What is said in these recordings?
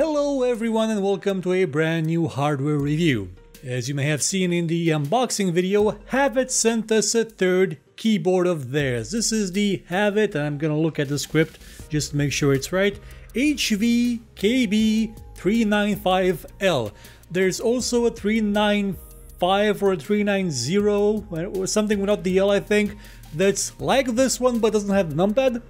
Hello everyone and welcome to a brand new hardware review. As you may have seen in the unboxing video, Havit sent us a third keyboard of theirs. This is the Havit, and I'm gonna look at the script just to make sure it's right, HV-KB395L. There's also a 395 or a 390 or something without the L, I think, that's like this one but doesn't have the numpad.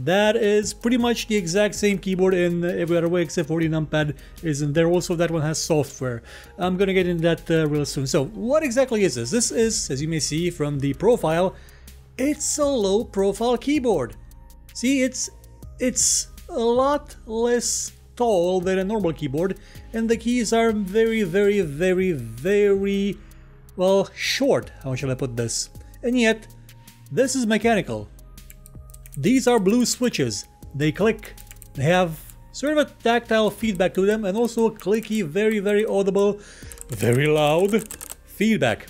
That is pretty much the exact same keyboard in every other way except for the numpad isn't there. Also, that one has software. I'm gonna get into that real soon. So what exactly is this? This is, as you may see from the profile, it's a low profile keyboard. See, it's a lot less tall than a normal keyboard, and the keys are very well short. How shall I put this? And yet this is mechanical. These are blue switches. They click. They have sort of a tactile feedback to them, and also a clicky, very audible, very loud feedback.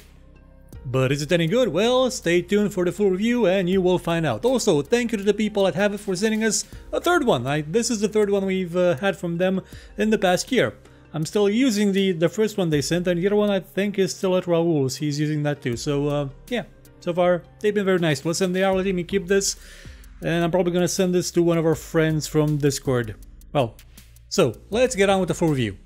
But is it any good? Well, stay tuned for the full review and you will find out. Also, thank you to the people at Havit for sending us a third one. This is the third one we've had from them in the past year. I'm still using the first one they sent, and the other one I think is still at Raul's. He's using that too. So yeah, so far they've been very nice to us, and they are letting me keep this. And I'm probably going to send this to one of our friends from Discord. Well, so let's get on with the full review.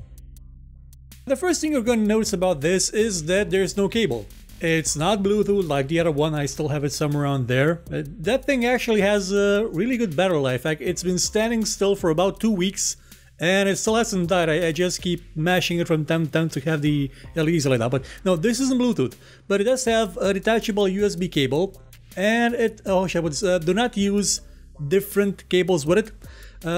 The first thing you're going to notice about this is that there's no cable. It's not Bluetooth like the other one. I still have it somewhere around there. That thing actually has a really good battery life. It's been standing still for about 2 weeks and it still hasn't died. I just keep mashing it from time to time to have the LEDs light up. But no, this isn't Bluetooth, but it does have a detachable USB cable. And it, do not use different cables with it.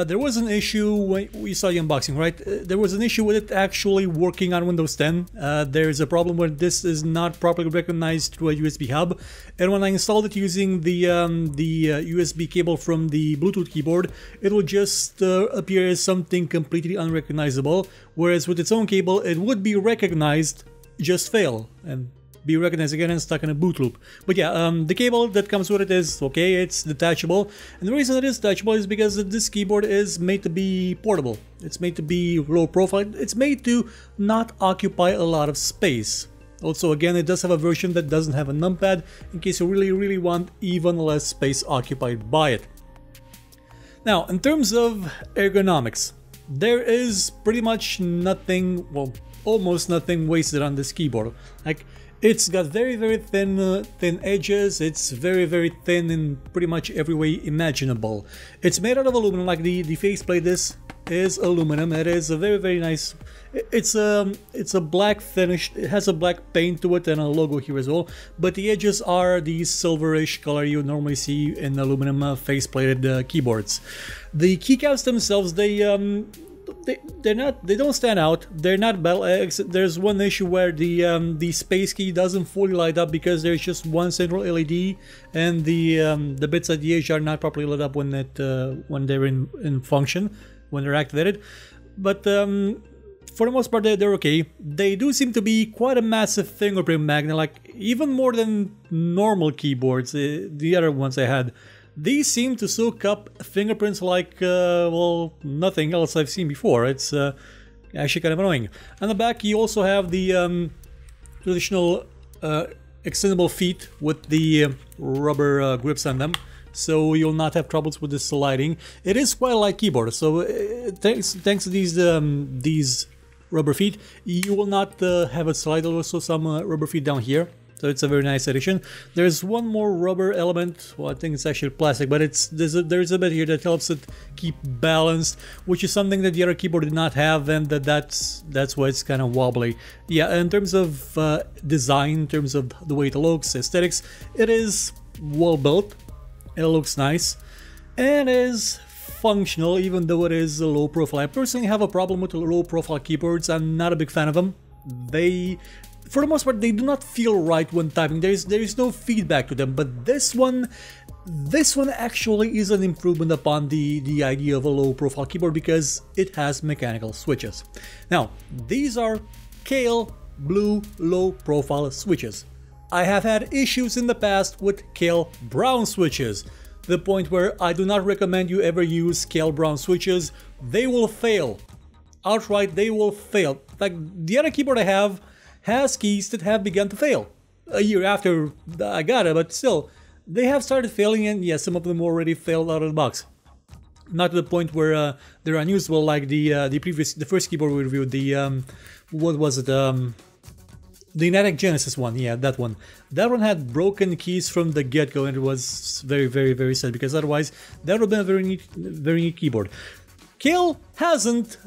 There was an issue when we saw the unboxing, right? There was an issue with it actually working on Windows 10. There's a problem where this is not properly recognized through a USB hub. And when I installed it using the USB cable from the Bluetooth keyboard, it will just appear as something completely unrecognizable. Whereas with its own cable, it would be recognized, just fail, and be recognized again and stuck in a boot loop. But yeah, the cable that comes with it is okay, it's detachable, and the reason it is detachable is because this keyboard is made to be portable. It's made to be low profile. It's made to not occupy a lot of space. Also, again, it does have a version that doesn't have a numpad in case you really want even less space occupied by it. Now, in terms of ergonomics, there is pretty much nothing, well, almost nothing wasted on this keyboard. Like, it's got very thin edges. It's very thin in pretty much every way imaginable. It's made out of aluminum, like the faceplate. This is aluminum. It is a very nice. It's a black finish. It has a black paint to it and a logo here as well. But the edges are the silverish color you normally see in aluminum face-plated keyboards. The keycaps themselves, they don't stand out. They're not battle. There's one issue where the space key doesn't fully light up because there's just one central LED, and the bits at the edge are not properly lit up when they're in function, when they're activated. But for the most part, they're okay. They do seem to be quite a massive fingerprint magnet, like even more than normal keyboards. The other ones I had. These seem to soak up fingerprints like, well, nothing else I've seen before. It's actually kind of annoying. On the back, you also have the traditional extendable feet with the rubber grips on them, so you'll not have troubles with the sliding. It is quite a light keyboard, so thanks to these rubber feet, you will not have it slide. Also, some rubber feet down here. So it's a very nice addition. There's one more rubber element. Well, I think it's actually plastic, but there's a bit here that helps it keep balanced, which is something that the other keyboard did not have, and that's why it's kind of wobbly. Yeah, in terms of design, in terms of the way it looks, aesthetics, it is well built. It looks nice and is functional, even though it is a low profile. I personally have a problem with the low profile keyboards. I'm not a big fan of them. For the most part, they do not feel right when typing. There is no feedback to them. But this one actually is an improvement upon the idea of a low-profile keyboard because it has mechanical switches. Now, these are Kale blue low-profile switches. I have had issues in the past with Kale brown switches. The point where I do not recommend you ever use Kale brown switches. They will fail. outright they will fail. Like the other keyboard I have has keys that have begun to fail a year after I got it, but still they have started failing, and yes, some of them already failed out of the box. Not to the point where they're unusable like the first keyboard we reviewed, the what was it, the Kinetic Genesis one. Yeah, that one had broken keys from the get-go, and it was very, very, very sad, because otherwise that would have been a very neat keyboard. Kill hasn't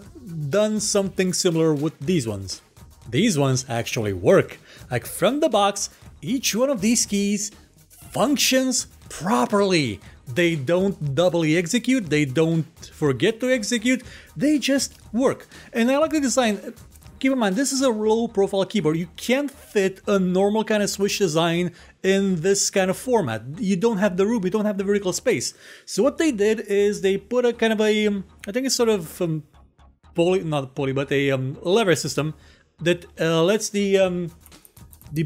done something similar with these ones. These ones actually work. Like from the box, each one of these keys functions properly. They don't doubly execute, they don't forget to execute, they just work. And I like the design. Keep in mind, this is a low profile keyboard. You can't fit a normal kind of switch design in this kind of format. You don't have the room, you don't have the vertical space. So what they did is they put a kind of a, I think it's sort of not pulley, but a lever system that lets the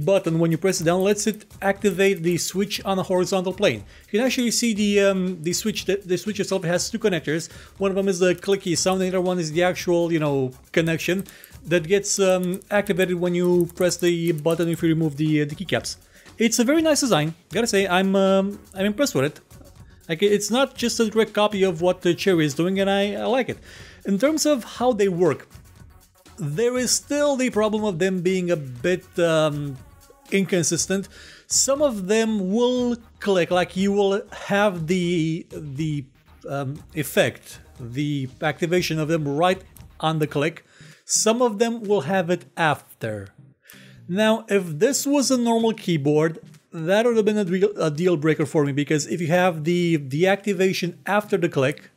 button, when you press it down, lets it activate the switch on a horizontal plane. You can actually see the switch. The switch itself has two connectors. One of them is the clicky sound, the other one is the actual, you know, connection that gets activated when you press the button if you remove the keycaps. It's a very nice design. Gotta say, I'm impressed with it. Like, it's not just a direct copy of what the Cherry is doing, and I like it. In terms of how they work, there is still the problem of them being a bit inconsistent. Some of them will click, like you will have the effect, the activation of them right on the click. Some of them will have it after. Now, if this was a normal keyboard, that would have been a deal breaker for me, because if you have the activation after the click,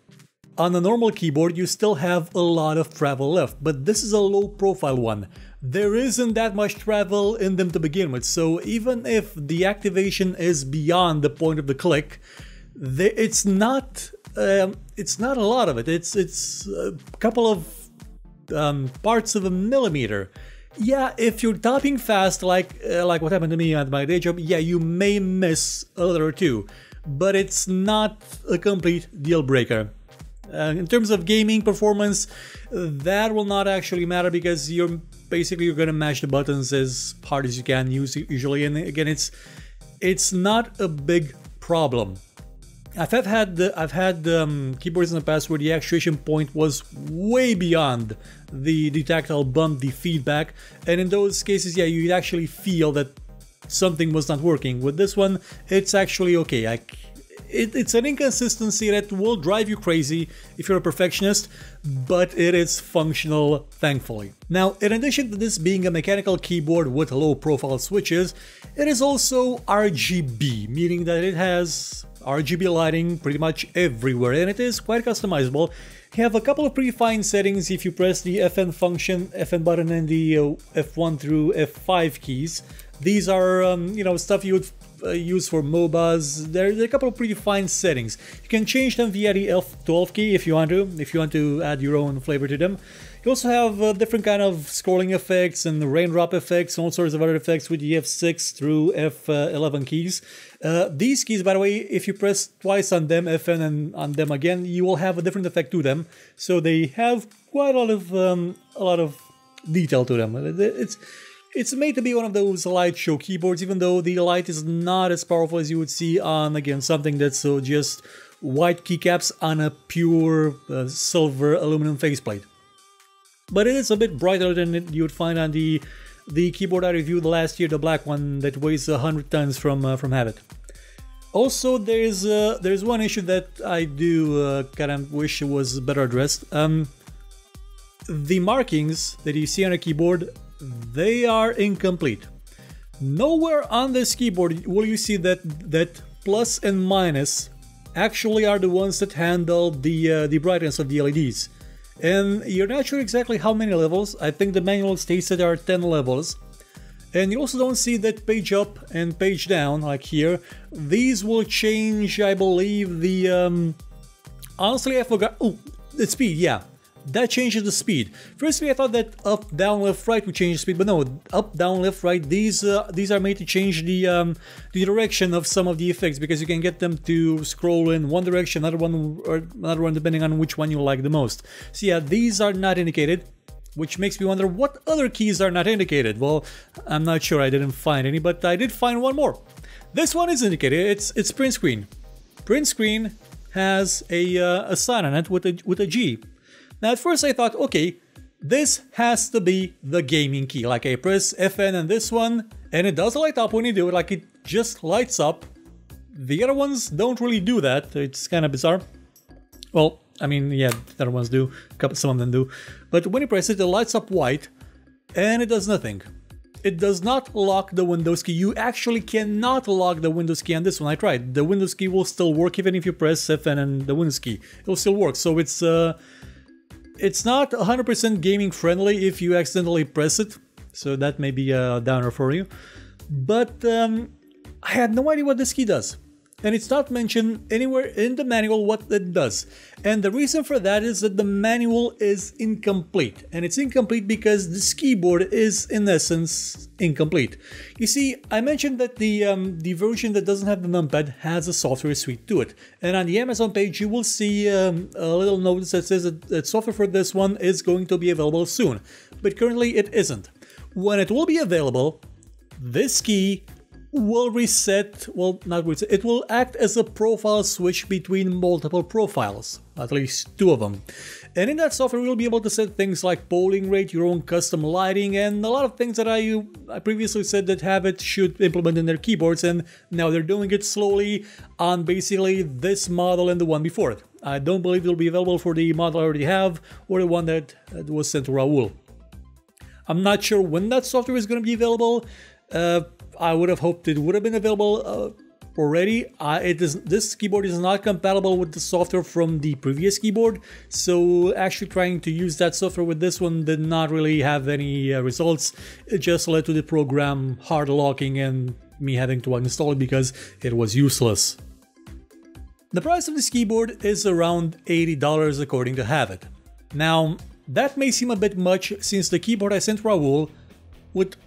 on a normal keyboard you still have a lot of travel left, but this is a low profile one. There isn't that much travel in them to begin with, so even if the activation is beyond the point of the click, it's not a lot of it. It's a couple of parts of a millimeter. Yeah, if you're typing fast, like what happened to me at my day job, yeah, you may miss a letter or two, but it's not a complete deal breaker. In terms of gaming performance, that will not actually matter, because you're gonna mash the buttons as hard as you can usually, and again, it's not a big problem. I've had keyboards in the past where the actuation point was way beyond the tactile bump, the feedback, and in those cases, yeah, you'd actually feel that something was not working. With this one, it's actually okay. It's an inconsistency that will drive you crazy if you're a perfectionist, but it is functional, thankfully. Now, in addition to this being a mechanical keyboard with low profile switches, it is also RGB, meaning that it has RGB lighting pretty much everywhere, and it is quite customizable. You have a couple of predefined settings if you press the FN button and the F1 through F5 keys. These are, you know, stuff you would use for MOBAs. There are a couple of predefined settings. You can change them via the F12 key if you want to add your own flavor to them. You also have different kind of scrolling effects and raindrop effects, and all sorts of other effects with the F6 through F11 keys. These keys, by the way, if you press twice on them, FN and on them again, you will have a different effect to them. So they have quite a lot of detail to them. It's made to be one of those light show keyboards, even though the light is not as powerful as you would see on, again, something that's just white keycaps on a pure silver aluminum faceplate. But it is a bit brighter than you would find on the keyboard I reviewed last year, the black one that weighs 100 tons from Havit. Also, there's one issue that I do kind of wish was better addressed. The markings that you see on a keyboard, they are incomplete. Nowhere on this keyboard will you see that plus and minus actually are the ones that handle the brightness of the LEDs. And you're not sure exactly how many levels. I think the manual states that there are 10 levels. And you also don't see that page up and page down, like here. These will change, I believe, the... honestly, I forgot... Oh, the speed, yeah. that changes the speed. Firstly, I thought that up, down, left, right would change the speed, but no, up, down, left, right, these are made to change the direction of some of the effects, because you can get them to scroll in one direction, another one, depending on which one you like the most. So yeah, these are not indicated, which makes me wonder what other keys are not indicated. Well, I'm not sure, I didn't find any, but I did find one more. This one is indicated, it's print screen. Print screen has a sign on it with a G. Now at first I thought, okay, this has to be the gaming key. Like I press FN on this one, and it does light up when you do it, like it just lights up. The other ones don't really do that, it's kind of bizarre. Well, I mean, yeah, the other ones do, some of them do. But when you press it, it lights up white, and it does nothing. It does not lock the Windows key. You actually cannot lock the Windows key on this one. I tried. The Windows key will still work even if you press FN and the Windows key. It will still work. So it's not 100% gaming friendly if you accidentally press it. So that may be a downer for you. But I had no idea what this key does. And it's not mentioned anywhere in the manual what it does. And the reason for that is that the manual is incomplete. And it's incomplete because this keyboard is, in essence, incomplete. You see, I mentioned that the version that doesn't have the numpad has a software suite to it. And on the Amazon page, you will see a little notice that says that software for this one is going to be available soon. But currently, it isn't. When it will be available, this key will reset, well, not reset, it will act as a profile switch between multiple profiles, at least two of them. And in that software, you'll be able to set things like polling rate, your own custom lighting, and a lot of things that I previously said that Havit should implement in their keyboards, and now they're doing it slowly on basically this model and the one before it. I don't believe it'll be available for the model I already have, or the one that was sent to Raul. I'm not sure when that software is going to be available. I would have hoped it would have been available already. This keyboard is not compatible with the software from the previous keyboard, so actually trying to use that software with this one did not really have any results. It just led to the program hard locking and me having to uninstall it because it was useless. The price of this keyboard is around $80 according to Havit. Now, that may seem a bit much since the keyboard I sent Raul,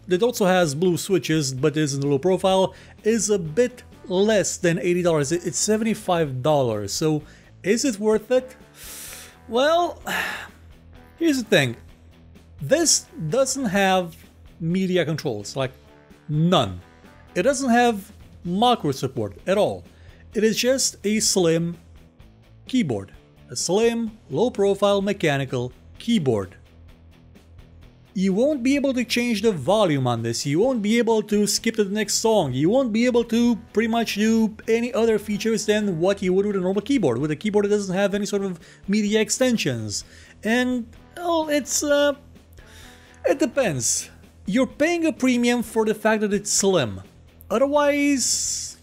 that also has blue switches but is in the low profile, is a bit less than $80. It's $75. So is it worth it? Well, here's the thing. This doesn't have media controls, like none. It doesn't have macro support at all. It is just a slim keyboard. A slim, low profile mechanical keyboard. You won't be able to change the volume on this, you won't be able to skip to the next song, you won't be able to pretty much do any other features than what you would with a normal keyboard, with a keyboard that doesn't have any sort of media extensions. And, well, it depends. You're paying a premium for the fact that it's slim. Otherwise,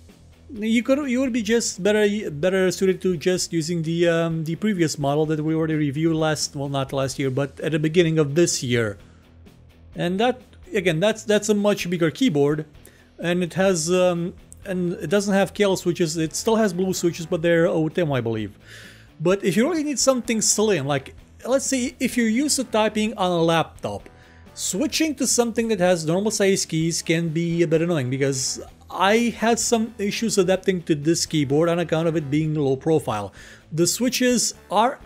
you would be just better suited to just using the previous model that we already reviewed not last year, but at the beginning of this year. And that, again, that's a much bigger keyboard, and it has and it doesn't have KL switches. It still has blue switches, but they're OTM, I believe. But if you really need something slim, like let's say if you're used to typing on a laptop, switching to something that has normal size keys can be a bit annoying, because I had some issues adapting to this keyboard on account of it being low profile. The switches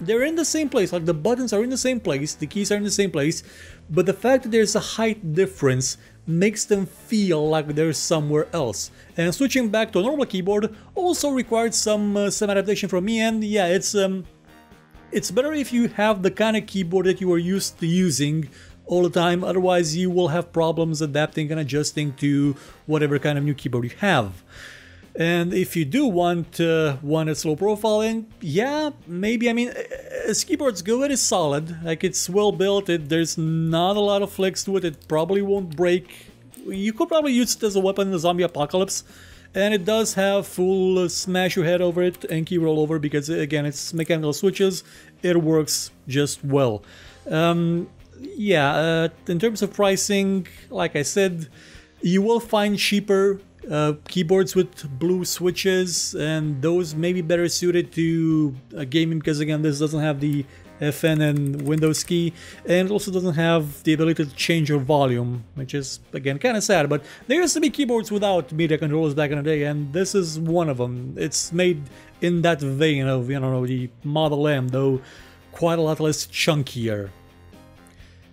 they're in the same place, like the buttons are in the same place, the keys are in the same place, but the fact that there's a height difference makes them feel like they're somewhere else. And switching back to a normal keyboard also required some adaptation from me, and yeah, it's better if you have the kind of keyboard that you are used to using all the time, otherwise you will have problems adapting and adjusting to whatever kind of new keyboard you have. And if you do want one that's low profile, and yeah, maybe, I mean, this keyboard's good, it's solid, like it's well built, there's not a lot of flex to it, it probably won't break. You could probably use it as a weapon in the zombie apocalypse, and it does have full smash your head over it and key roll over, because again, it's mechanical switches, it works just well. Yeah, in terms of pricing, like I said, you will find cheaper keyboards with blue switches, and those may be better suited to gaming, because again, this doesn't have the FN and Windows key, and it also doesn't have the ability to change your volume, which is, again, kind of sad, but there used to be keyboards without media controllers back in the day, and this is one of them. It's made in that vein of, you know, the Model M, though quite a lot less chunkier.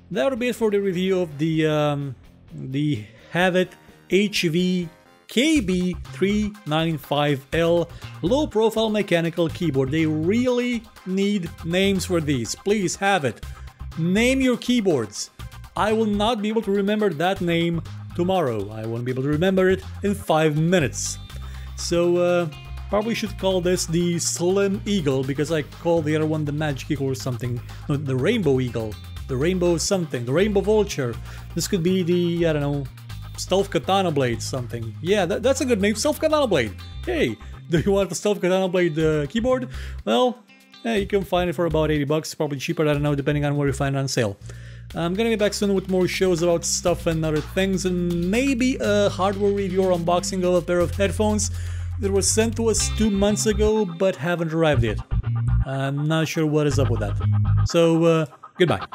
That would be it for the review of the Havit HV-KB395L low-profile mechanical keyboard. They really need names for these. Please, Havit, name your keyboards. I will not be able to remember that name tomorrow. I won't be able to remember it in 5 minutes. So, probably should call this the Slim Eagle, because I call the other one the Magic Eagle or something. No, the Rainbow Eagle. The Rainbow something. The Rainbow Vulture. This could be the, I don't know, Stealth Katana Blade something. Yeah, that's a good name. Stealth Katana Blade. Hey, do you want the Stealth Katana Blade keyboard? Well, yeah, you can find it for about 80 bucks. Probably cheaper, I don't know, depending on where you find it on sale. I'm gonna be back soon with more shows about stuff and other things, and maybe a hardware review or unboxing of a pair of headphones that was sent to us 2 months ago but haven't arrived yet. I'm not sure what is up with that. So, goodbye.